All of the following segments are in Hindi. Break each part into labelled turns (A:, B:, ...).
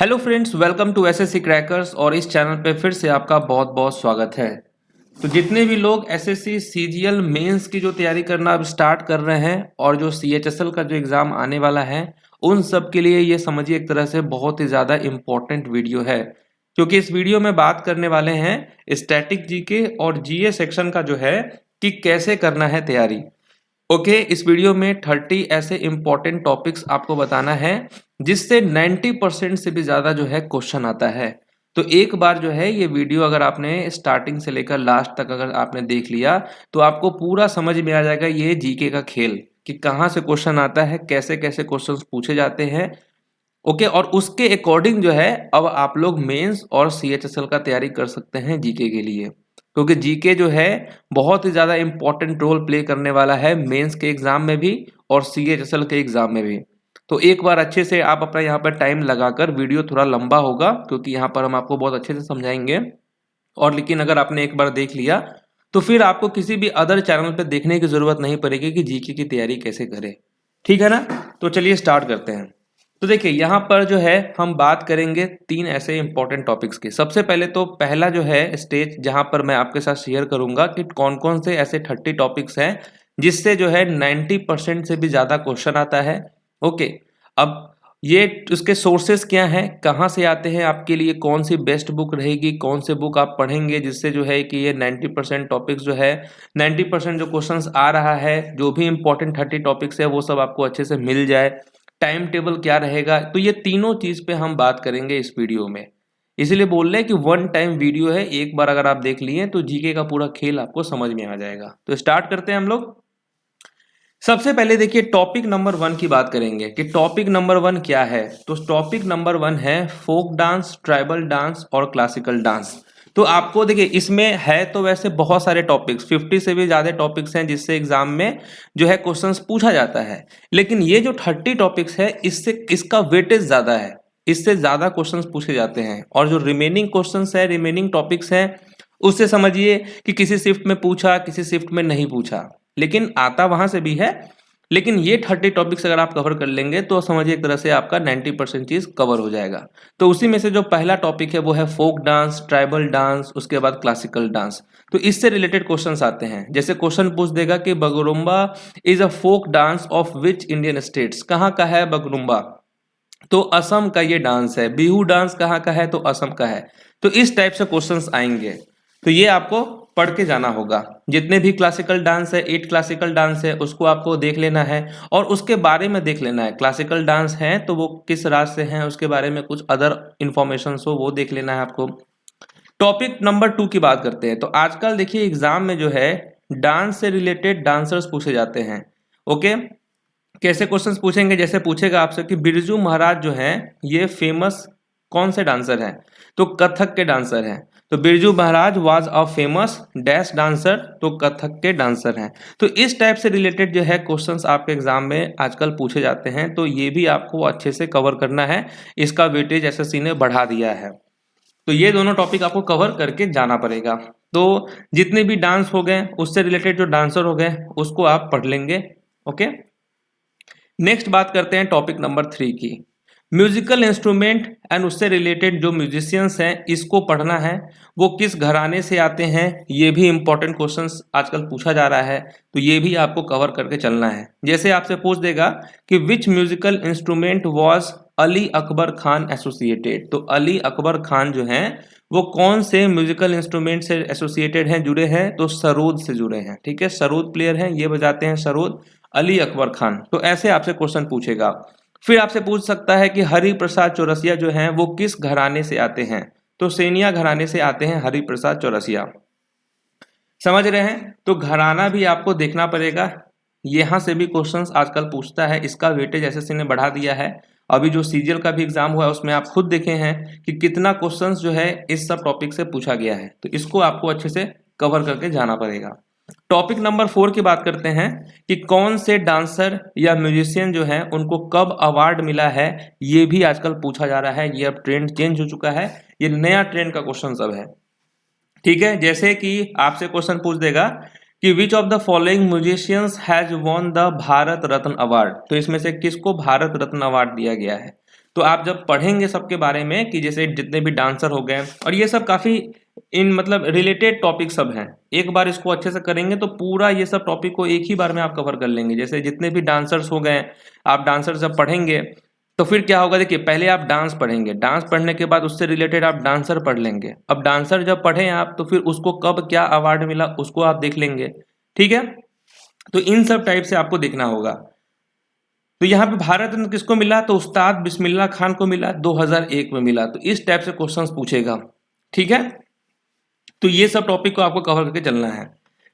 A: Hello friends, welcome to SSC crackers. और इस चैनल पे फिर से आपका बहुत बहुत स्वागत है। तो जितने भी लोग एसएससी सीजीएल मेंस की जो तैयारी करना अब स्टार्ट कर रहे हैं और जो सीएचएसएल का जो एग्ज़ाम आने वाला है, उन सब के लिए ये समझिए एक तरह से बहुत ही ज़्यादा इम्पोर्टेंट वीडियो है, क्योंकि इस वीडियो में बात करने वाले हैं स्टैटिक जीके और जीए सेक्शन का जो है कि कैसे करना है तैयारी। ओके, इस वीडियो में 30 ऐसे इंपॉर्टेंट टॉपिक्स आपको बताना है जिससे 90% से भी ज़्यादा जो है क्वेश्चन आता है। तो एक बार जो है ये वीडियो अगर आपने स्टार्टिंग से लेकर लास्ट तक अगर आपने देख लिया तो आपको पूरा समझ में आ जाएगा ये जीके का खेल कि कहाँ से क्वेश्चन आता है, कैसे कैसे क्वेश्चन पूछे जाते हैं। ओके, और उसके अकॉर्डिंग जो है अब आप लोग मेंस और सीएचएसएल का तैयारी कर सकते हैं जीके के लिए, क्योंकि जीके जो है बहुत ही ज़्यादा इंपॉर्टेंट रोल प्ले करने वाला है मेंस के एग्जाम में भी और सीएचएसएल के एग्जाम में भी। तो एक बार अच्छे से आप अपना यहाँ पर टाइम लगाकर, वीडियो थोड़ा लंबा होगा क्योंकि यहाँ पर हम आपको बहुत अच्छे से समझाएंगे, और लेकिन अगर आपने एक बार देख लिया तो फिर आपको किसी भी अदर चैनल पर देखने की जरूरत नहीं पड़ेगी कि जीके की तैयारी कैसे करें। ठीक है ना? तो चलिए स्टार्ट करते हैं। तो देखिए यहाँ पर जो है हम बात करेंगे तीन ऐसे इंपॉर्टेंट टॉपिक्स की। सबसे पहले तो पहला जो है स्टेज जहाँ पर मैं आपके साथ शेयर करूंगा कि कौन कौन से ऐसे 30 टॉपिक्स हैं जिससे जो है 90% से भी ज़्यादा क्वेश्चन आता है। ओके, अब ये उसके सोर्सेस क्या हैं, कहाँ से आते हैं, आपके लिए कौन सी बेस्ट बुक रहेगी, कौन से बुक आप पढ़ेंगे जिससे जो है कि ये 90% टॉपिक्स जो है 90% जो क्वेश्चंस आ रहा है, जो भी इंपॉर्टेंट 30 टॉपिक्स है वो सब आपको अच्छे से मिल जाए। टाइम टेबल क्या रहेगा, तो ये तीनों चीज़ पे हम बात करेंगे इस वीडियो में। इसीलिए बोल रहे हैं कि वन टाइम वीडियो है, एक बार अगर आप देख लिए तो जीके का पूरा खेल आपको समझ में आ जाएगा। तो स्टार्ट करते हैं हम लोग। सबसे पहले देखिए टॉपिक नंबर 1 की बात करेंगे कि टॉपिक नंबर 1 क्या है। तो टॉपिक नंबर 1 है फोक डांस, ट्राइबल डांस और क्लासिकल डांस। तो आपको देखिए इसमें है तो वैसे बहुत सारे टॉपिक्स, 50 से भी ज़्यादा टॉपिक्स हैं जिससे एग्जाम में जो है क्वेश्चंस पूछा जाता है, लेकिन ये जो 30 टॉपिक्स है इससे इसका वेटेज ज़्यादा है, इससे ज़्यादा क्वेश्चंस पूछे जाते हैं। और जो रिमेनिंग क्वेश्चंस है, रिमेनिंग टॉपिक्स हैं, उससे समझिए कि किसी शिफ्ट में पूछा, किसी शिफ्ट में नहीं पूछा, लेकिन आता वहां से भी है। लेकिन ये 30 टॉपिक्स अगर आप कवर कर लेंगे तो समझिए एक तरह से आपका 90% चीज कवर हो जाएगा। तो उसी में से जो पहला टॉपिक है वो है फोक डांस, ट्राइबल डांस, उसके बाद क्लासिकल डांस। तो इससे रिलेटेड क्वेश्चंस आते हैं, जैसे क्वेश्चन पूछ देगा कि Bagurumba is a folk dance of which Indian states. कहाँ का है बगरुम्बा? तो असम का ये डांस है। बिहू डांस कहाँ का है? तो असम का है। तो इस टाइप से क्वेश्चंस आएंगे, तो ये आपको पढ़ के जाना होगा। जितने भी क्लासिकल डांस है, 8 क्लासिकल डांस है, उसको आपको देख लेना है और उसके बारे में देख लेना है। क्लासिकल डांस है तो वो किस राज्य से हैं, उसके बारे में कुछ अदर इंफॉर्मेशन हो वो देख लेना है आपको। टॉपिक नंबर 2 की बात करते हैं। तो आजकल देखिए एग्जाम में जो है डांस से रिलेटेड डांसर्स पूछे जाते हैं। ओके, कैसे क्वेश्चंस पूछेंगे? जैसे पूछेगा आपसे कि बिरजू महाराज जो हैं ये फेमस कौन से डांसर हैं? तो कथक के डांसर हैं। तो Birju Maharaj was a famous dash dancer, तो कथक के डांसर हैं। तो इस टाइप से रिलेटेड जो है क्वेश्चंस आपके एग्जाम में आजकल पूछे जाते हैं, तो ये भी आपको अच्छे से कवर करना है। इसका वेटेज एसएससी ने बढ़ा दिया है, तो ये दोनों टॉपिक आपको कवर करके जाना पड़ेगा। तो जितने भी डांस हो गए, उससे रिलेटेड जो डांसर हो गए उसको आप पढ़ लेंगे। ओके, नेक्स्ट बात करते हैं टॉपिक नंबर 3 की। म्यूजिकल इंस्ट्रूमेंट एंड उससे रिलेटेड जो म्यूजिशियंस हैं इसको पढ़ना है। वो किस घराने से आते हैं, ये भी इंपॉर्टेंट क्वेश्चंस आजकल पूछा जा रहा है, तो ये भी आपको कवर करके चलना है। जैसे आपसे पूछ देगा कि विच musical instrument was Ali Akbar Khan associated. तो अली अकबर खान जो हैं वो कौन से म्यूजिकल इंस्ट्रूमेंट से एसोसिएटेड हैं, जुड़े हैं? तो सरोद से जुड़े हैं। ठीक है, सरोद प्लेयर हैं, ये बजाते हैं सरोद, अली अकबर खान। तो ऐसे आपसे क्वेश्चन पूछेगा। फिर आपसे पूछ सकता है कि हरि प्रसाद चौरसिया जो हैं वो किस घराने से आते हैं? तो सेनिया घराने से आते हैं हरि प्रसाद चौरसिया। समझ रहे हैं? तो घराना भी आपको देखना पड़ेगा। यहाँ से भी क्वेश्चंस आजकल पूछता है, इसका वेटेज एसएससी ने बढ़ा दिया है। अभी जो सीजीएल का भी एग्जाम हुआ है उसमें आप खुद देखे हैं कि कितना क्वेश्चंस जो है इस सब टॉपिक से पूछा गया है, तो इसको आपको अच्छे से कवर करके जाना पड़ेगा। टॉपिक नंबर 4 की बात करते हैं कि कौन से डांसर या म्यूजिशियन जो है उनको कब अवार्ड मिला है, ये भी आजकल पूछा जा रहा है। ये अब ट्रेंड चेंज हो चुका है, ये नया ट्रेंड का क्वेश्चन सब है। ठीक है, जैसे कि आपसे क्वेश्चन पूछ देगा कि which of the following musicians has won the Bharat Ratna award. तो इसमें से किसको भारत रत्न अवार्ड दिया गया है? तो आप जब पढ़ेंगे सबके बारे में कि जैसे जितने भी डांसर हो गए और ये सब काफ़ी इन मतलब रिलेटेड टॉपिक सब हैं, एक बार इसको अच्छे से करेंगे तो पूरा ये सब टॉपिक को एक ही बार में आप कवर कर लेंगे। जैसे जितने भी डांसर्स हो गए, आप डांसर जब पढ़ेंगे तो फिर क्या होगा, देखिए पहले आप डांस पढ़ेंगे, डांस पढ़ने के बाद उससे रिलेटेड आप डांसर पढ़ लेंगे। अब डांसर जब पढ़ें आप तो फिर उसको कब क्या अवार्ड मिला उसको आप देख लेंगे, ठीक है। तो इन सब टाइप से आपको देखना होगा। तो यहाँ पे भारत रत्न किसको मिला, तो उस्ताद बिस्मिल्लाह खान को मिला, 2001 में मिला। तो इस टाइप से क्वेश्चंस पूछेगा, ठीक है। तो ये सब टॉपिक को आपको कवर करके चलना है।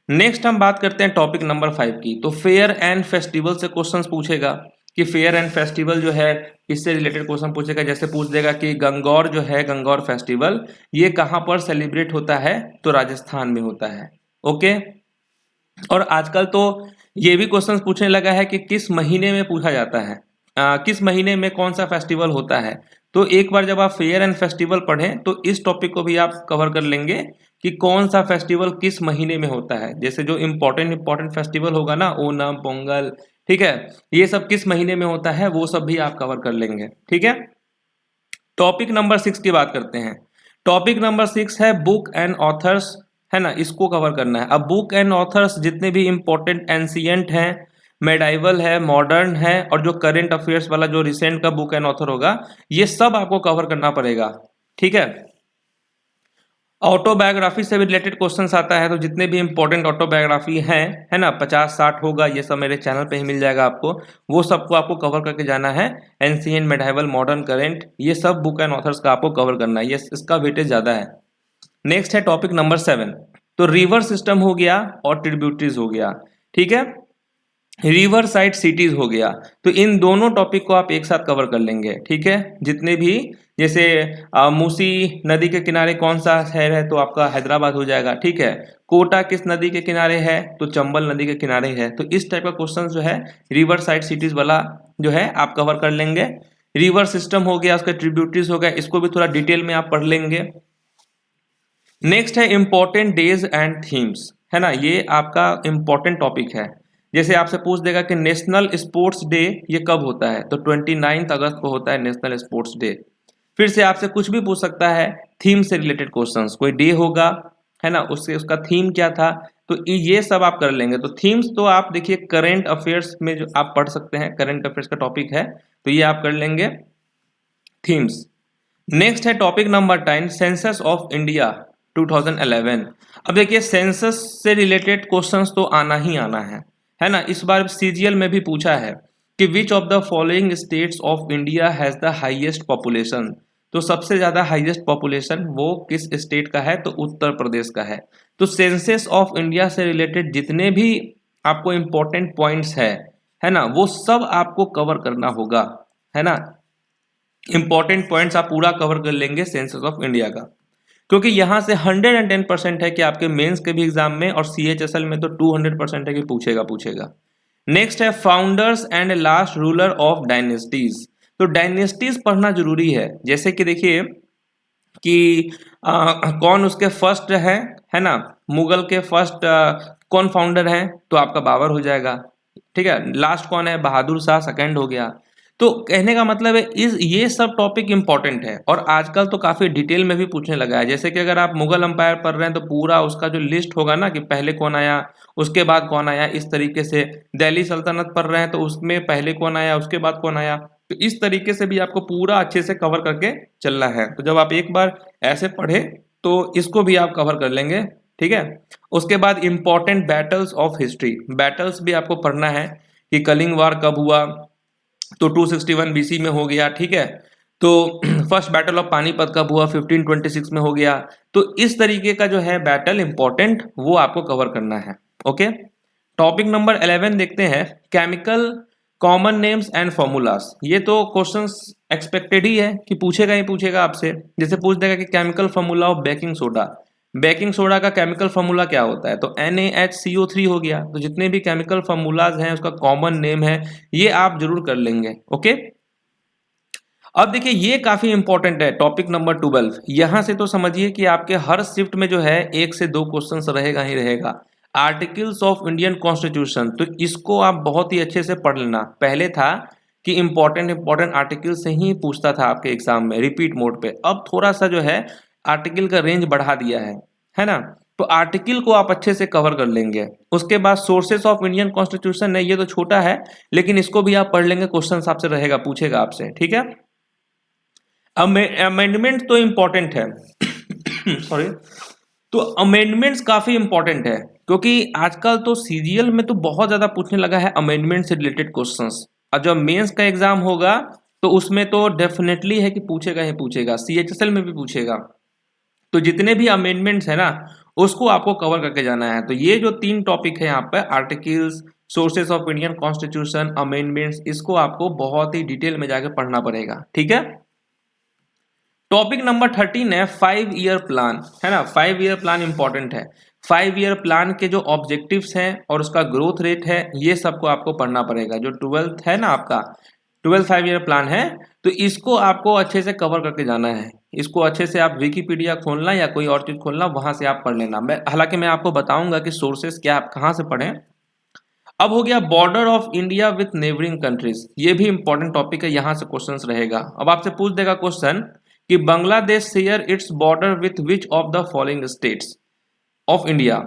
A: नेक्स्ट हम बात करते हैं टॉपिक नंबर 5 की। तो फेयर एंड फेस्टिवल से क्वेश्चंस पूछेगा कि फेयर एंड फेस्टिवल जो है इससे रिलेटेड क्वेश्चन पूछेगा। जैसे पूछ देगा कि गंगौर जो है, गंगौर फेस्टिवल ये कहाँ पर सेलिब्रेट होता है, तो राजस्थान में होता है, ओके। और आजकल तो ये भी क्वेश्चन पूछने लगा है कि किस महीने में पूछा जाता है, किस महीने में कौन सा फेस्टिवल होता है। तो एक बार जब आप फेयर एंड फेस्टिवल पढ़ें तो इस टॉपिक को भी आप कवर कर लेंगे कि कौन सा फेस्टिवल किस महीने में होता है। जैसे जो इम्पोर्टेंट फेस्टिवल होगा ना, ओणम, पोंगल, ठीक है, ये सब किस महीने में होता है वो सब भी आप कवर कर लेंगे, ठीक है। टॉपिक नंबर 6 की बात करते हैं। टॉपिक नंबर 6 है बुक एंड ऑथर्स, है ना, इसको कवर करना है। अब बुक एंड ऑथर्स जितने भी इंपॉर्टेंट एंशियंट हैं, मेडाइवल है, मॉडर्न है और जो करंट अफेयर्स वाला जो रिसेंट का बुक एंड ऑथर होगा, ये सब आपको कवर करना पड़ेगा, ठीक है। ऑटोबायोग्राफी से भी रिलेटेड क्वेश्चंस आता है, तो जितने भी इंपॉर्टेंट ऑटोबायोग्राफी हैं, है ना, 50-60 होगा, ये सब मेरे चैनल पे ही मिल जाएगा आपको। वो सबको आपको कवर करके जाना है। एंशिएंट, मेडाइवल, मॉडर्न, करंट, ये सब बुक एंड ऑथर्स का आपको कवर करना है, ये इसका वेटेज ज़्यादा है। नेक्स्ट है टॉपिक नंबर 7। तो रिवर सिस्टम हो गया और ट्रिब्यूटरीज हो गया, ठीक है। रिवर साइड सिटीज हो गया, तो इन दोनों टॉपिक को आप एक साथ कवर कर लेंगे, ठीक है। जितने भी जैसे मूसी नदी के किनारे कौन सा शहर है, तो आपका हैदराबाद हो जाएगा, ठीक है। कोटा किस नदी के किनारे है, तो चंबल नदी के किनारे है। तो इस टाइप का क्वेश्चन जो है रिवर साइड सिटीज वाला जो है आप कवर कर लेंगे। रिवर सिस्टम हो गया, उसके ट्रिब्यूटरीज हो गया, इसको भी थोड़ा डिटेल में आप पढ़ लेंगे। नेक्स्ट है इंपॉर्टेंट डेज एंड थीम्स, है ना, ये आपका इंपॉर्टेंट टॉपिक है। जैसे आपसे पूछ देगा कि नेशनल स्पोर्ट्स डे ये कब होता है, तो 29 अगस्त को होता है नेशनल स्पोर्ट्स डे। फिर से आपसे कुछ भी पूछ सकता है थीम से रिलेटेड क्वेश्चंस, कोई डे होगा, है ना, उससे उसका थीम क्या था, तो ये सब आप कर लेंगे। तो थीम्स तो आप देखिए करंट अफेयर्स में जो आप पढ़ सकते हैं, करंट अफेयर्स का टॉपिक है, तो ये आप कर लेंगे थीम्स। नेक्स्ट है topic number 10 census of India 2011। अब देखिए सेंसस से रिलेटेड क्वेश्चंस तो आना ही आना है ना। इस बार सीजीएल में भी पूछा है कि which of the following states of India has the highest population. तो सबसे ज्यादा हाईएस्ट पॉपुलेशन वो किस स्टेट का है, तो उत्तर प्रदेश का है। तो सेंसस ऑफ इंडिया से रिलेटेड जितने भी आपको इंपॉर्टेंट पॉइंट्स है ना, वो सब आपको कवर करना होगा, है ना। इंपॉर्टेंट पॉइंट्स आप पूरा कवर कर लेंगे सेंसस ऑफ इंडिया का, क्योंकि यहां से 110% है कि आपके मेंस के भी एग्जाम में और सीएचएसएल में तो 200% है कि पूछेगा। नेक्स्ट है founders and last ruler of dynasties. तो डायनेस्टीज पढ़ना जरूरी है। जैसे कि देखिए कि कौन उसके फर्स्ट है ना, मुगल के फर्स्ट कौन फाउंडर है, तो आपका बाबर हो जाएगा, ठीक है। लास्ट कौन है, बहादुर शाह सेकंड हो गया। तो कहने का मतलब है ये सब टॉपिक इंपॉर्टेंट है और आजकल तो काफी डिटेल में भी पूछने लगा है। जैसे कि अगर आप मुगल अंपायर पढ़ रहे हैं तो पूरा उसका जो लिस्ट होगा ना कि पहले कौन आया, उसके बाद कौन आया, इस तरीके से। दिल्ली सल्तनत पढ़ रहे हैं तो उसमें पहले कौन आया, उसके बाद कौन आया, तो इस तरीके से भी आपको पूरा अच्छे से कवर करके चलना है। तो जब आप एक बार ऐसे पढ़े तो इसको भी आप कवर कर लेंगे, ठीक है। उसके बाद important battles of history, battles भी आपको पढ़ना है कि कलिंग वार कब हुआ, तो 261 बीसी में हो गया, ठीक है। तो फर्स्ट बैटल ऑफ पानीपत कब हुआ, 1526 में हो गया। तो इस तरीके का जो है बैटल इंपॉर्टेंट वो आपको कवर करना है, ओके। टॉपिक नंबर 11 देखते हैं chemical common names and formulas. ये तो क्वेश्चंस एक्सपेक्टेड ही है कि पूछेगा ही पूछेगा आपसे। जैसे पूछ देगा कि chemical formula of baking soda, baking soda का केमिकल फॉर्मूला क्या होता है, तो NaHCO3 हो गया। तो जितने भी केमिकल फॉर्मूलाज हैं उसका कॉमन नेम है, ये आप जरूर कर लेंगे, ओके। अब देखिए ये काफी इंपॉर्टेंट है टॉपिक नंबर 12। यहां से तो समझिए कि आपके हर शिफ्ट में जो है 1 से 2 क्वेश्चन रहेगा ही रहेगा। आर्टिकल्स ऑफ इंडियन कॉन्स्टिट्यूशन, तो इसको आप बहुत ही अच्छे से पढ़ लेना। पहले था कि इंपॉर्टेंट आर्टिकल से ही पूछता था आपके एग्जाम में रिपीट मोड पे। अब थोड़ा सा जो है आर्टिकल का रेंज बढ़ा दिया है ना। तो आर्टिकल को आप अच्छे से कवर कर लेंगे। उसके बाद सोर्सेस ऑफ इंडियन कॉन्स्टिट्यूशन है, ये तो छोटा है लेकिन इसको भी आप पढ़ लेंगे, क्वेश्चन आपसे रहेगा, पूछेगा आपसे, ठीक है। अमेंडमेंट तो इंपॉर्टेंट है सॉरी। तो अमेंडमेंट्स काफी इंपॉर्टेंट है क्योंकि आजकल तो सीजीएल में तो बहुत ज्यादा पूछने लगा है अमेंडमेंट से रिलेटेड क्वेश्चंस। और जब मेंस का एग्जाम होगा तो उसमें तो डेफिनेटली है कि पूछेगा ही पूछेगा, सीएचएसएल में भी पूछेगा। तो जितने भी अमेंडमेंट्स है ना उसको आपको कवर करके जाना है। तो ये जो 3 टॉपिक है यहाँ पे, articles, sources of Indian constitution, amendments, इसको आपको बहुत ही डिटेल में जाके पढ़ना पड़ेगा, ठीक है। टॉपिक नंबर 13 है 5 ईयर प्लान, है ना। 5 ईयर प्लान इंपॉर्टेंट है। 5 ईयर प्लान के जो ऑब्जेक्टिव्स हैं और उसका ग्रोथ रेट है, ये सबको आपको पढ़ना पड़ेगा। जो 12th है ना आपका 12 5 ईयर प्लान है, तो इसको आपको अच्छे से कवर करके जाना है। इसको अच्छे से आप विकिपीडिया खोलना या कोई और चीज खोलना, वहां से आप पढ़ लेना। हालांकि मैं आपको बताऊंगा कि सोर्सेस क्या, आप कहाँ से पढ़ें। अब हो गया border of India with neighbouring countries, ये भी इंपॉर्टेंट टॉपिक है, यहां से क्वेश्चंस रहेगा। अब आपसे पूछ देगा क्वेश्चन कि Bangladesh share its border with which of the following states of India.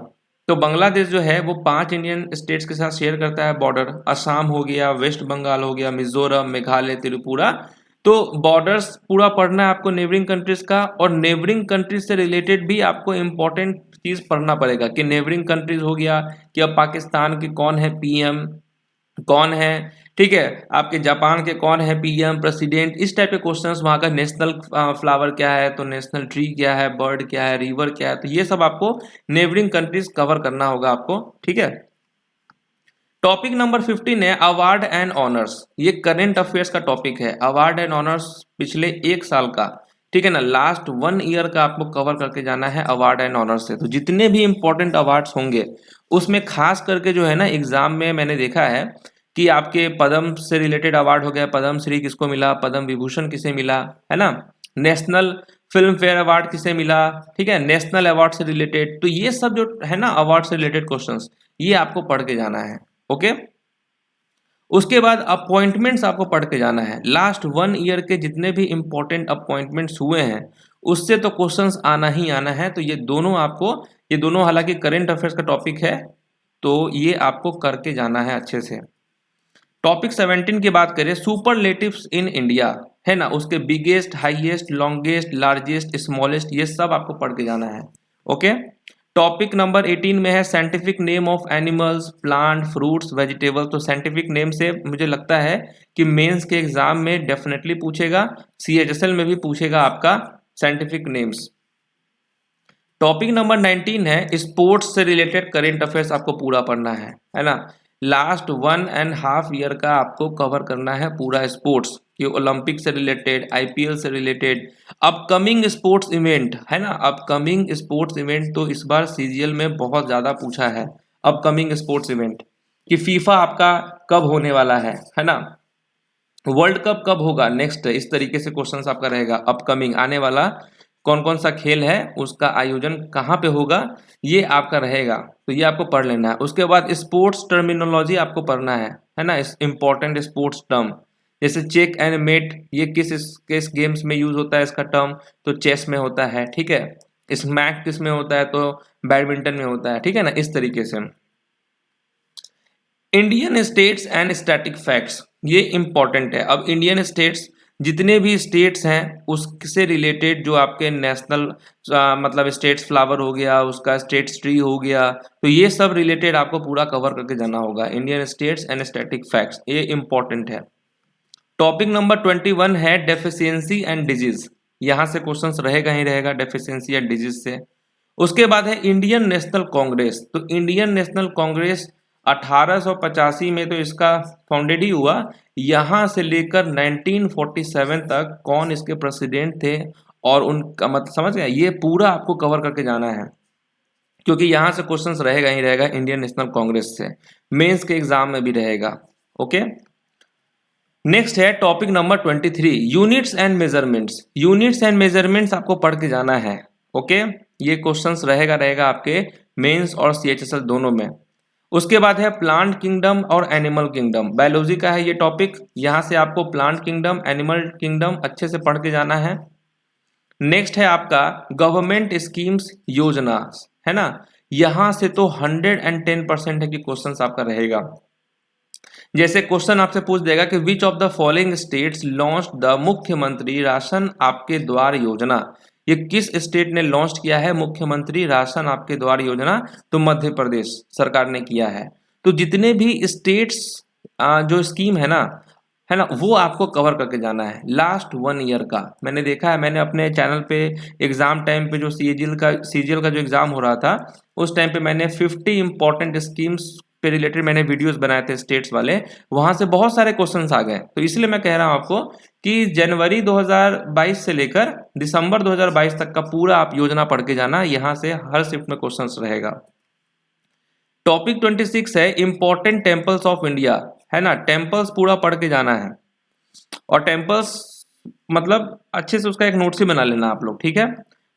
A: तो बांग्लादेश जो है वो 5 इंडियन स्टेट्स के साथ शेयर करता है बॉर्डर। असम हो गया, वेस्ट बंगाल हो गया, मिजोरम, मेघालय, त्रिपुरा। तो बॉर्डर्स पूरा पढ़ना है आपको नेबरिंग कंट्रीज का। और नेबरिंग कंट्रीज से रिलेटेड भी आपको इंपॉर्टेंट चीज पढ़ना पड़ेगा कि नेबरिंग कंट्रीज हो गया कि अब पाकिस्तान के कौन है पीएम, कौन है, ठीक है, आपके जापान के कौन है पीएम, प्रेसिडेंट, इस टाइप के क्वेश्चंस। वहां का नेशनल फ्लावर क्या है, तो नेशनल ट्री क्या है, बर्ड क्या है, रिवर क्या है, तो ये सब आपको नेबरिंग कंट्रीज कवर करना होगा आपको, ठीक है। टॉपिक नंबर 15 है अवार्ड एंड ऑनर्स। ये करंट अफेयर्स का टॉपिक है। अवार्ड एंड ऑनर्स पिछले 1 साल का, ठीक है ना, लास्ट 1 ईयर का आपको कवर करके जाना है अवार्ड एंड ऑनर्स से। तो जितने भी इंपॉर्टेंट अवार्ड्स होंगे उसमें खास करके जो है ना एग्जाम में मैंने देखा है कि आपके पद्म से रिलेटेड अवार्ड हो गया, पद्म श्री किसको मिला, पद्म विभूषण किसे मिला, है ना, नेशनल फिल्म फेयर अवार्ड किसे मिला, ठीक है, नेशनल अवार्ड से रिलेटेड। तो ये सब जो है ना अवार्ड से रिलेटेड क्वेश्चंस, ये आपको पढ़ के जाना है, ओके। उसके बाद अपॉइंटमेंट्स आपको पढ़ के जाना है। लास्ट 1 ईयर के जितने भी इंपॉर्टेंट अपॉइंटमेंट्स हुए हैं उससे तो क्वेश्चंस आना ही आना है। तो ये दोनों हालांकि करंट अफेयर्स का टॉपिक है, तो ये आपको करके जाना है अच्छे से। टॉपिक 17 की बात करें, सुपरलेटिव्स इन इंडिया, है ना, उसके biggest, highest, longest, largest, smallest, ये सब आपको पढ़ के जाना है, ओके। टॉपिक नंबर 18 में है scientific name of animals, plant, fruits, vegetable. तो साइंटिफिक नेम से मुझे लगता है कि मेंस के एग्जाम में डेफिनेटली पूछेगा, सीएचएसएल में भी पूछेगा आपका साइंटिफिक नेम्स। टॉपिक नंबर 19 है स्पोर्ट्स से रिलेटेड करंट अफेयर्स, आपको पूरा पढ़ना है ना। लास्ट 1.5 ईयर का आपको कवर करना है पूरा स्पोर्ट्स कि ओलंपिक से रिलेटेड, आईपीएल से रिलेटेड, अपकमिंग स्पोर्ट्स इवेंट, है ना, अपकमिंग स्पोर्ट्स इवेंट। तो इस बार सीजीएल में बहुत ज्यादा पूछा है अपकमिंग स्पोर्ट्स इवेंट कि फीफा आपका कब होने वाला है ना, वर्ल्ड कप कब होगा नेक्स्ट, इस तरीके से क्वेश्चंस आपका रहेगा। अपकमिंग आने वाला कौन कौन सा खेल है, उसका आयोजन कहाँ पे होगा, ये आपका रहेगा। तो ये आपको पढ़ लेना है। उसके बाद स्पोर्ट्स टर्मिनोलॉजी आपको पढ़ना है ना, इंपॉर्टेंट स्पोर्ट्स टर्म जैसे चेक एंड मेट, ये किस गेम्स में यूज होता है इसका टर्म, तो चेस में होता है, ठीक है। स्मैक किस में होता है, तो बैडमिंटन में होता है, ठीक है ना, इस तरीके से। Indian states and static facts, ये इंपॉर्टेंट है। अब इंडियन स्टेट्स, जितने भी स्टेट्स हैं उससे रिलेटेड जो आपके नेशनल मतलब स्टेट्स फ्लावर हो गया, उसका स्टेट्स ट्री हो गया, तो ये सब रिलेटेड आपको पूरा कवर करके जाना होगा। Indian states and static facts, ये इंपॉर्टेंट है। टॉपिक नंबर 21 है डेफिशिएंसी एंड डिजीज। यहाँ से क्वेश्चंस रहेगा ही रहेगा डेफिशिएंसी एंड डिजीज से। उसके बाद है इंडियन नेशनल कांग्रेस। तो इंडियन नेशनल कांग्रेस 1885 में तो इसका फाउंडेड ही हुआ। यहाँ से लेकर 1947 तक कौन इसके प्रेसिडेंट थे और उनका मतलब समझ गए, ये पूरा आपको कवर करके जाना है क्योंकि यहाँ से क्वेश्चंस रहेगा ही रहेगा इंडियन नेशनल कांग्रेस से, मेंस के एग्जाम में भी रहेगा, ओके। नेक्स्ट है topic number 23 units and measurements. Units and measurements आपको पढ़ के जाना है, ओके। ये क्वेश्चंस रहेगा आपके मेंस और सीएचएसएल दोनों में। उसके बाद है प्लांट किंगडम और एनिमल किंगडम, बायोलॉजी का है ये टॉपिक। यहाँ से आपको प्लांट किंगडम, एनिमल किंगडम अच्छे से पढ़ के जाना है। नेक्स्ट है आपका गवर्नमेंट स्कीम्स, योजना, है ना। यहाँ से तो 110% है कि क्वेश्चन आपका रहेगा। जैसे क्वेश्चन आपसे पूछ देगा कि which of the following states launch the मुख्यमंत्री राशन आपके द्वार योजना, ये किस स्टेट ने लॉन्च किया है मुख्यमंत्री राशन आपके द्वार योजना, तो मध्य प्रदेश सरकार ने किया है। तो जितने भी स्टेट्स जो स्कीम है ना, वो आपको कवर करके जाना है लास्ट 1 ईयर का। मैंने देखा है, मैंने अपने चैनल पे एग्जाम टाइम पे जो सीजीएल का जो एग्जाम हो रहा था उस टाइम पे मैंने 50 इंपॉर्टेंट स्कीम्स पे रिलेटेड मैंने वीडियोस बनाए थे स्टेट्स वाले, वहां से बहुत सारे क्वेश्चंस आ गए। तो इसलिए मैं कह रहा हूं आपको कि जनवरी 2022 से लेकर दिसंबर 2022 तक का पूरा आप योजना पढ़ के जाना, यहां से हर शिफ्ट में क्वेश्चंस रहेगा। टॉपिक 26 है इंपॉर्टेंट टेम्पल्स ऑफ इंडिया, है ना। टेम्पल्स पूरा पढ़ के जाना है, और टेम्पल्स मतलब अच्छे से उसका एक नोट्स ही बना लेना आप लोग, ठीक है।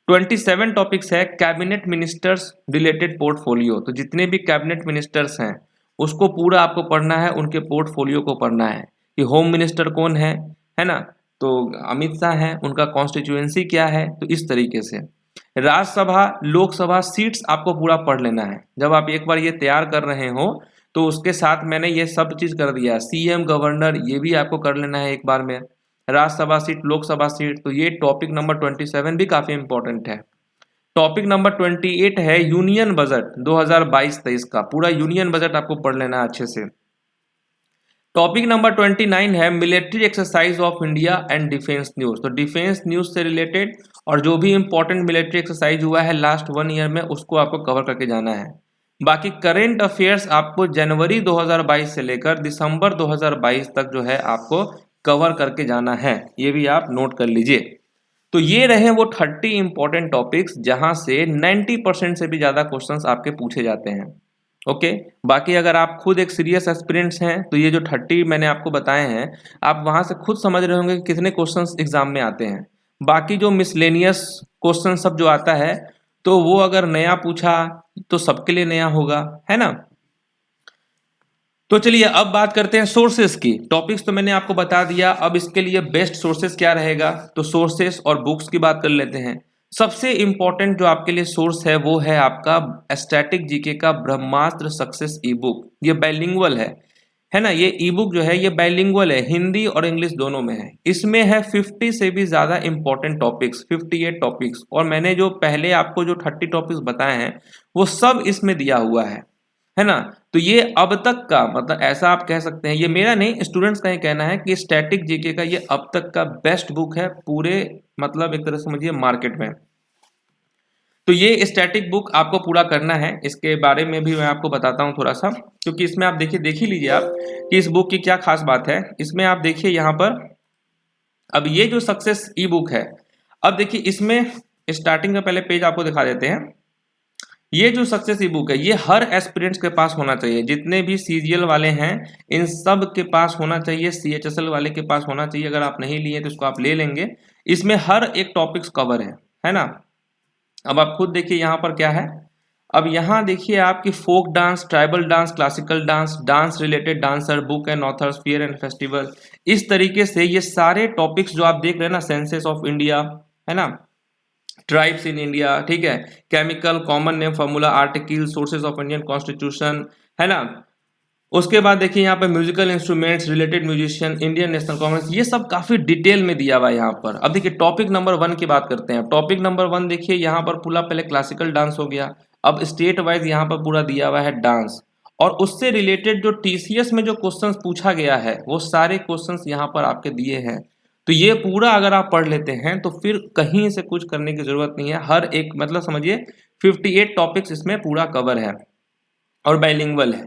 A: 27 टॉपिक्स है कैबिनेट मिनिस्टर्स रिलेटेड पोर्टफोलियो, तो जितने भी कैबिनेट मिनिस्टर्स हैं उसको पूरा आपको पढ़ना है, उनके पोर्टफोलियो को पढ़ना है कि होम मिनिस्टर कौन है ना। तो अमित शाह हैं, उनका कॉन्स्टिट्यूएंसी क्या है, तो इस तरीके से राज्यसभा लोकसभा सीट्स आपको पूरा पढ़ लेना है। जब आप एक बार ये तैयार कर रहे हो तो उसके साथ मैंने ये सब चीज कर दिया, सीएम गवर्नर ये भी आपको कर लेना है एक बार में, राज्यसभा सीट लोकसभा सीट। तो ये टॉपिक नंबर 27 भी काफी इंपॉर्टेंट है। टॉपिक नंबर 28 है यूनियन बजट 2022-23 का, पूरा यूनियन बजट आपको पढ़ लेना है अच्छे से। टॉपिक नंबर 29 है military exercise of India and defence news, तो डिफेंस न्यूज से रिलेटेड और जो भी इंपॉर्टेंट मिलिट्री एक्सरसाइज हुआ है लास्ट 1 ईयर में उसको आपको कवर करके जाना है। बाकी करेंट अफेयर्स आपको जनवरी 2022 से लेकर दिसंबर 2022 तक जो है आपको कवर करके जाना है, ये भी आप नोट कर लीजिए। तो ये रहे वो 30 इंपॉर्टेंट टॉपिक्स जहां से 90% से भी ज्यादा क्वेश्चंस आपके पूछे जाते हैं। ओके, बाकी अगर आप खुद एक सीरियस एस्पिरेंट्स हैं तो ये जो 30 मैंने आपको बताए हैं आप वहां से खुद समझ रहे होंगे कि कितने क्वेश्चंस एग्जाम में आते हैं। बाकी जो मिसलेनियस क्वेश्चन सब जो आता है तो वो अगर नया पूछा तो सबके लिए नया होगा, है ना। तो चलिए अब बात करते हैं सोर्सेस की। टॉपिक्स तो मैंने आपको बता दिया, अब इसके लिए बेस्ट सोर्सेस क्या रहेगा, तो सोर्सेस और बुक्स की बात कर लेते हैं। सबसे इंपॉर्टेंट जो आपके लिए सोर्स है वो है आपका स्टैटिक जीके का ब्रह्मास्त्र सक्सेस ई बुक। ये बाइलिंगुअल है ना। ये ई बुक जो है ये बाइलिंगुअल है, हिंदी और इंग्लिश दोनों में है। इसमें है 50 से भी ज्यादा इंपॉर्टेंट टॉपिक्स, 58 टॉपिक्स, और मैंने जो पहले आपको जो 30 टॉपिक्स बताए हैं वो सब इसमें दिया हुआ है ना। तो ये अब तक का मतलब ऐसा आप कह सकते हैं, ये मेरा नहीं स्टूडेंट्स का ही कहना है कि स्टैटिक जीके का ये अब तक का बेस्ट बुक है पूरे मतलब एक तरह से समझिए मार्केट में। तो ये स्टैटिक बुक आपको पूरा करना है, इसके बारे में भी मैं आपको बताता हूँ थोड़ा सा, क्योंकि इसमें आप देखिए देख ही लीजिए आप कि इस बुक की क्या खास बात है। इसमें आप देखिए यहाँ पर अब ये जो सक्सेस ई बुक है, अब देखिए इसमें स्टार्टिंग का पहले पेज आपको दिखा देते हैं। ये जो सक्सेस ई बुक है ये हर एस्पिरेंट्स के पास होना चाहिए, जितने भी सीजीएल वाले हैं इन सब के पास होना चाहिए, सीएचएसएल वाले के पास होना चाहिए। अगर आप नहीं लिए तो इसको आप ले लेंगे, इसमें हर एक टॉपिक्स कवर है ना। अब आप खुद देखिए यहाँ पर क्या है। अब यहाँ देखिए आपकी folk dance, tribal dance, classical dance, dance related dancer, book and authors, fair and festival, इस तरीके से ये सारे टॉपिक्स जो आप देख रहे हैं ना, सेंसस ऑफ इंडिया, है ना, ट्राइब्स इन इंडिया, ठीक है, chemical, common name formula, article, sources of Indian constitution, है ना। उसके बाद देखिए यहाँ पे musical instruments, related musician, Indian national Congress, ये सब काफी डिटेल में दिया हुआ है यहाँ पर। अब देखिए टॉपिक नंबर 1 की बात करते हैं। टॉपिक नंबर 1 देखिए यहाँ पर पूरा पहले क्लासिकल डांस हो गया, अब स्टेट वाइज यहाँ पर पूरा दिया हुआ है डांस, और उससे रिलेटेड जो टीसीएस में जो क्वेश्चंस पूछा गया है वो सारे क्वेश्चंस यहाँ पर आपके दिए हैं। तो ये पूरा अगर आप पढ़ लेते हैं तो फिर कहीं से कुछ करने की जरूरत नहीं है। हर एक मतलब समझिए 58 टॉपिक्स इसमें पूरा कवर है और बाइलिंगुअल है,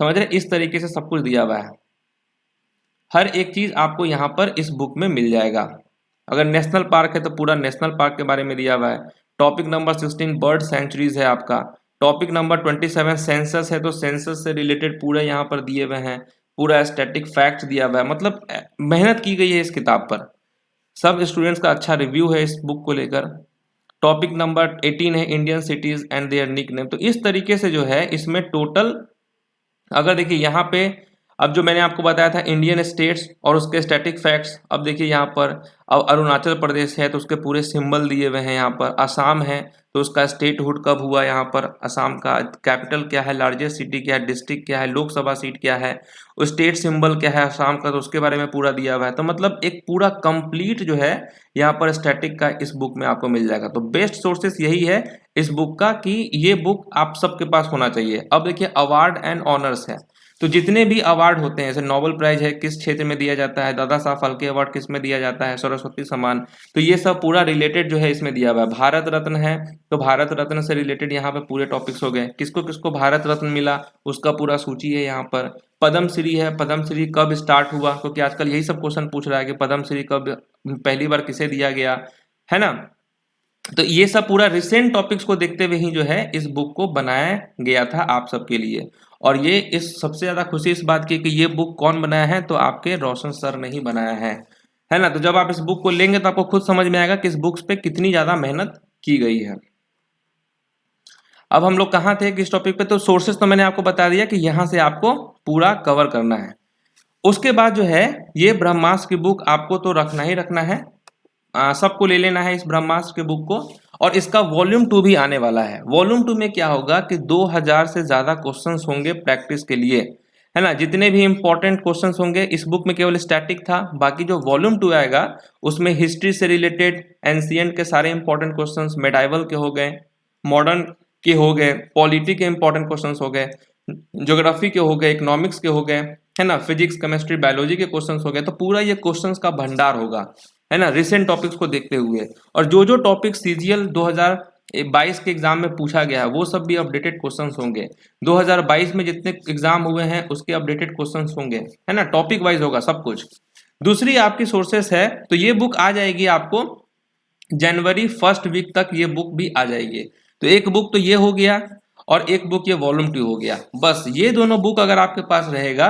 A: समझ रहे, इस तरीके से सब कुछ दिया हुआ है। हर एक चीज आपको यहाँ पर इस बुक में मिल जाएगा। अगर नेशनल पार्क है तो पूरा नेशनल पार्क के बारे में दिया हुआ है। टॉपिक नंबर 16 बर्ड सेंचुरीज है आपका। टॉपिक नंबर 27 सेंसस है, तो सेंसस से रिलेटेड पूरा यहाँ पर दिए हुए हैं, पूरा स्टैटिक फैक्ट दिया हुआ है। मतलब मेहनत की गई है इस किताब पर, सब स्टूडेंट्स का अच्छा रिव्यू है इस बुक को लेकर। टॉपिक नंबर 18 है Indian cities and their nickname. तो इस तरीके से जो है इसमें टोटल अगर देखिए यहाँ पे अब जो मैंने आपको बताया था इंडियन स्टेट्स और उसके स्टैटिक फैक्ट्स, अब देखिए यहाँ पर अब अरुणाचल प्रदेश है तो उसके पूरे सिंबल दिए हुए हैं। यहाँ पर असम है तो उसका स्टेटहुड कब हुआ, यहाँ पर असम का कैपिटल क्या है, लार्जेस्ट सिटी क्या है, डिस्ट्रिक्ट क्या है, लोकसभा सीट क्या है, स्टेट सिंबल क्या है असम का, तो उसके बारे में पूरा दिया हुआ है। तो मतलब एक पूरा कंप्लीट जो है यहाँ पर स्टैटिक का इस बुक में आपको मिल जाएगा। तो बेस्ट सोर्सेस यही है इस बुक का कि ये बुक आप सबके पास होना चाहिए। अब देखिए अवार्ड एंड ऑनर्स है, तो जितने भी अवार्ड होते हैं, जैसे नोबेल प्राइज है किस क्षेत्र में दिया जाता है, दादा साहब फाल्के अवार्ड किस में दिया जाता है, सरस्वती सम्मान, तो ये सब पूरा रिलेटेड जो है इसमें दिया हुआ है। भारत रत्न है तो भारत रत्न से रिलेटेड यहाँ पे पूरे टॉपिक्स हो गए, किसको किसको भारत रत्न मिला उसका पूरा सूची है यहाँ पर। पद्म श्री है, पद्म श्री कब स्टार्ट हुआ, क्योंकि आजकल यही सब क्वेश्चन पूछ रहा है कि पद्म श्री कब पहली बार किसे दिया गया है ना। तो ये सब पूरा रिसेंट टॉपिक्स को देखते हुए ही जो है इस बुक को बनाया गया था आप सबके लिए। और ये इस सबसे ज्यादा खुशी इस बात की कि ये बुक कौन बनाया है, तो आपके रोशन सर ने ही बनाया है ना। तो जब आप इस बुक को लेंगे तो आपको खुद समझ में आएगा कि इस बुक्स पे कितनी ज्यादा मेहनत की गई है। अब हम लोग कहाँ थे किस टॉपिक पे, तो सोर्सेस तो मैंने आपको बता दिया कि यहाँ से आपको पूरा कवर करना है। उसके बाद जो है ये ब्रह्मास्त्र की बुक आपको तो रखना ही रखना है, सबको ले लेना है इस ब्रह्मास्त्र के बुक को। और इसका वॉल्यूम 2 भी आने वाला है। वॉल्यूम 2 में क्या होगा कि 2000 से ज्यादा क्वेश्चंस होंगे प्रैक्टिस के लिए, है ना। जितने भी इंपॉर्टेंट क्वेश्चंस होंगे, इस बुक में केवल स्टैटिक था, बाकी जो वॉल्यूम 2 आएगा उसमें हिस्ट्री से रिलेटेड एंशिएंट के सारे इंपॉर्टेंट क्वेश्चंस, मेडाइवल के हो गए, मॉडर्न के हो गए, पॉलिटी के इंपॉर्टेंट क्वेश्चंस हो गए, ज्योग्राफी के हो गए, इकोनॉमिक्स के हो गए, है ना, फिजिक्स केमिस्ट्री बायोलॉजी के क्वेश्चंस हो गए। तो पूरा ये क्वेश्चंस का भंडार होगा, है ना, रिसेंट टॉपिक्स को देखते हुए। और जो जो टॉपिक सीजीएल 2022 के एग्जाम में पूछा गया है वो सब भी अपडेटेड क्वेश्चंस होंगे। 2022 में जितने एग्जाम हुए हैं उसके अपडेटेड क्वेश्चंस होंगे, है ना, टॉपिक वाइज होगा सब कुछ। दूसरी आपकी सोर्सेस है, तो ये बुक आ जाएगी आपको जनवरी 1st वीक तक, ये बुक भी आ जाएगी। तो एक बुक तो ये हो गया और एक बुक ये वॉल्यूम 2 हो गया। बस ये दोनों बुक अगर आपके पास रहेगा,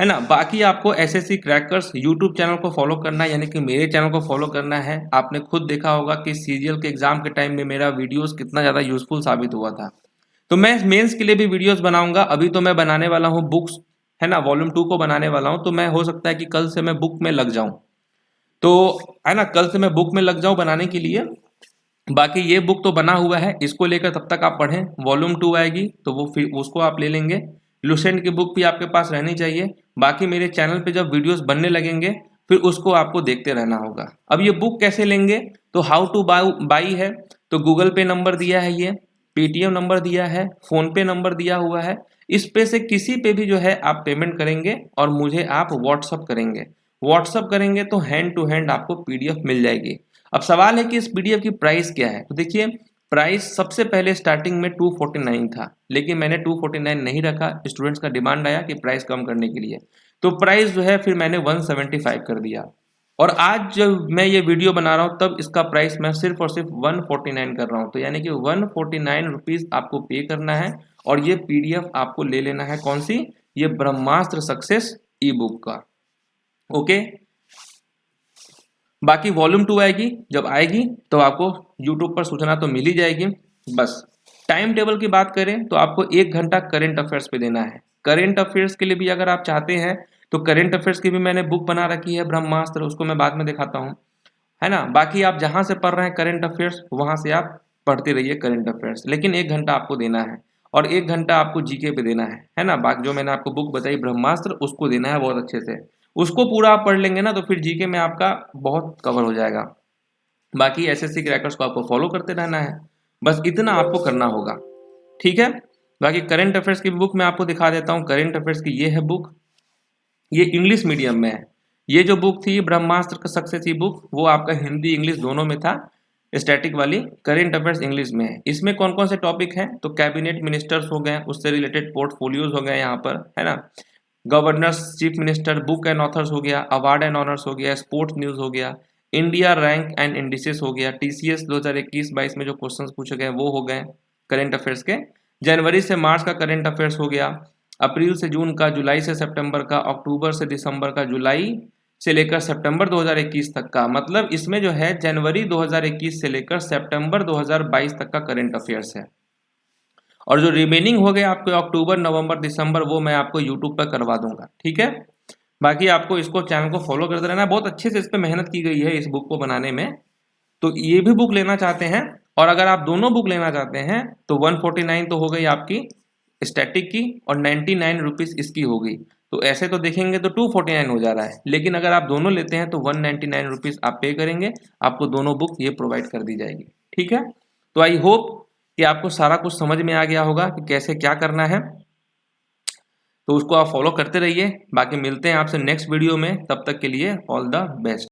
A: है ना, बाकी आपको एसएससी क्रैकर्स यूट्यूब चैनल को फॉलो करना है, यानी कि मेरे चैनल को फॉलो करना है। आपने खुद देखा होगा कि सीजीएल के एग्जाम के टाइम में मेरा वीडियोस कितना ज्यादा यूजफुल साबित हुआ था। तो मैं मेंस के लिए भी वीडियोस बनाऊंगा। अभी तो मैं बनाने वाला हूँ बुक्स, है ना, वॉल्यूम 2 को बनाने वाला हूँ। तो मैं हो सकता है कि कल से मैं बुक में लग जाऊं, तो है ना, कल से मैं बुक में लग जाऊं बनाने के लिए। बाकी ये बुक तो बना हुआ है, इसको लेकर तब तक आप पढ़ें। वॉल्यूम 2 आएगी तो वो फिर उसको आप ले लेंगे। लुसेंट की बुक भी आपके पास रहनी चाहिए। बाकी मेरे चैनल पे जब वीडियोस बनने लगेंगे फिर उसको आपको देखते रहना होगा। अब ये बुक कैसे लेंगे, तो हाउ टू बाई है, तो गूगल पे नंबर दिया है, ये पेटीएम नंबर दिया है, फोन पे नंबर दिया हुआ है। इस पे से किसी पे भी जो है आप पेमेंट करेंगे और मुझे आप व्हाट्सअप करेंगे। व्हाट्सअप करेंगे तो हैंड टू हैंड आपको पीडीएफ मिल जाएगी। अब सवाल है कि इस पीडीएफ की प्राइस क्या है, तो देखिए प्राइस सबसे पहले स्टार्टिंग में 249 था, लेकिन मैंने 249 नहीं रखा। स्टूडेंट्स का डिमांड आया कि प्राइस कम करने के लिए, तो प्राइस जो है फिर मैंने 175 कर दिया। और आज जब मैं ये वीडियो बना रहा हूँ तब इसका प्राइस मैं सिर्फ और सिर्फ 149 कर रहा हूँ। तो यानी कि 149 रुपीज आपको पे करना है और ये पीडीएफ आपको ले लेना है। कौन सी, ये ब्रह्मास्त्र सक्सेस ई बुक का। ओके, बाकी वॉल्यूम 2 आएगी, जब आएगी तो आपको यूट्यूब पर सूचना तो मिल ही जाएगी। बस टाइम टेबल की बात करें तो आपको 1 घंटा करेंट अफेयर्स पे देना है। करेंट अफेयर्स के लिए भी अगर आप चाहते हैं तो करेंट अफेयर्स की भी मैंने बुक बना रखी है ब्रह्मास्त्र, उसको मैं बाद में दिखाता हूँ, है ना। बाकी आप जहां से पढ़ रहे हैं करेंट अफेयर्स वहां से आप पढ़ते रहिए करेंट अफेयर्स, लेकिन 1 घंटा आपको देना है और 1 घंटा आपको जीके पे देना है ना। बाकी जो मैंने आपको बुक बताई ब्रह्मास्त्र उसको देना है बहुत अच्छे से। उसको पूरा आप पढ़ लेंगे ना तो फिर जीके में आपका बहुत कवर हो जाएगा। बाकी एसएससी क्रैकर्स को आपको फॉलो करते रहना है, बस इतना आपको करना होगा, ठीक है। बाकी करंट अफेयर्स की बुक मैं आपको दिखा देता हूँ। करंट अफेयर्स की ये है बुक, ये इंग्लिश मीडियम में है। ये जो बुक थी ब्रह्मास्त्र का सक्सेस ई बुक, वो आपका हिंदी इंग्लिश दोनों में था। स्टैटिक वाली करेंट अफेयर्स इंग्लिश में है। इसमें कौन कौन से टॉपिक हैं, तो कैबिनेट मिनिस्टर्स हो गए, उससे रिलेटेड पोर्टफोलियोज हो गए यहाँ पर, है ना, governors, chief minister, book and authors हो गया, अवार्ड एंड ऑनर्स हो गया, स्पोर्ट्स न्यूज हो गया, इंडिया रैंक एंड इंडिसेस हो गया, टीसीएस 2021-22 में जो क्वेश्चंस पूछे गए वो हो गए करंट अफेयर्स के। जनवरी से मार्च का करंट अफेयर्स हो गया, अप्रैल से जून का, जुलाई से सितंबर का, अक्टूबर से दिसंबर का, जुलाई से लेकर सितंबर 2021 तक का। मतलब इसमें जो है जनवरी 2021 से लेकर सितंबर 2022 तक का करंट अफेयर्स है। और जो रिमेनिंग हो गए आपके अक्टूबर, नवंबर, दिसंबर, वो मैं आपको यूट्यूब पर करवा दूंगा, ठीक है। बाकी आपको इसको चैनल को फॉलो करते रहना, बहुत अच्छे से इस पर मेहनत की गई है इस बुक को बनाने में। तो ये भी बुक लेना चाहते हैं, और अगर आप दोनों बुक लेना चाहते हैं तो 149 तो हो गई आपकी स्टैटिक की, और 99 रुपीज़ इसकी हो गई। तो ऐसे तो देखेंगे तो 249 हो जा रहा है, लेकिन अगर आप दोनों लेते हैं तो 199 रुपीज़ आप पे करेंगे, आपको दोनों बुक ये प्रोवाइड कर दी जाएगी, ठीक है। तो आई होप कि आपको सारा कुछ समझ में आ गया होगा कि कैसे क्या करना है, तो उसको आप फॉलो करते रहिए। बाकी मिलते हैं आपसे नेक्स्ट वीडियो में, तब तक के लिए ऑल द बेस्ट।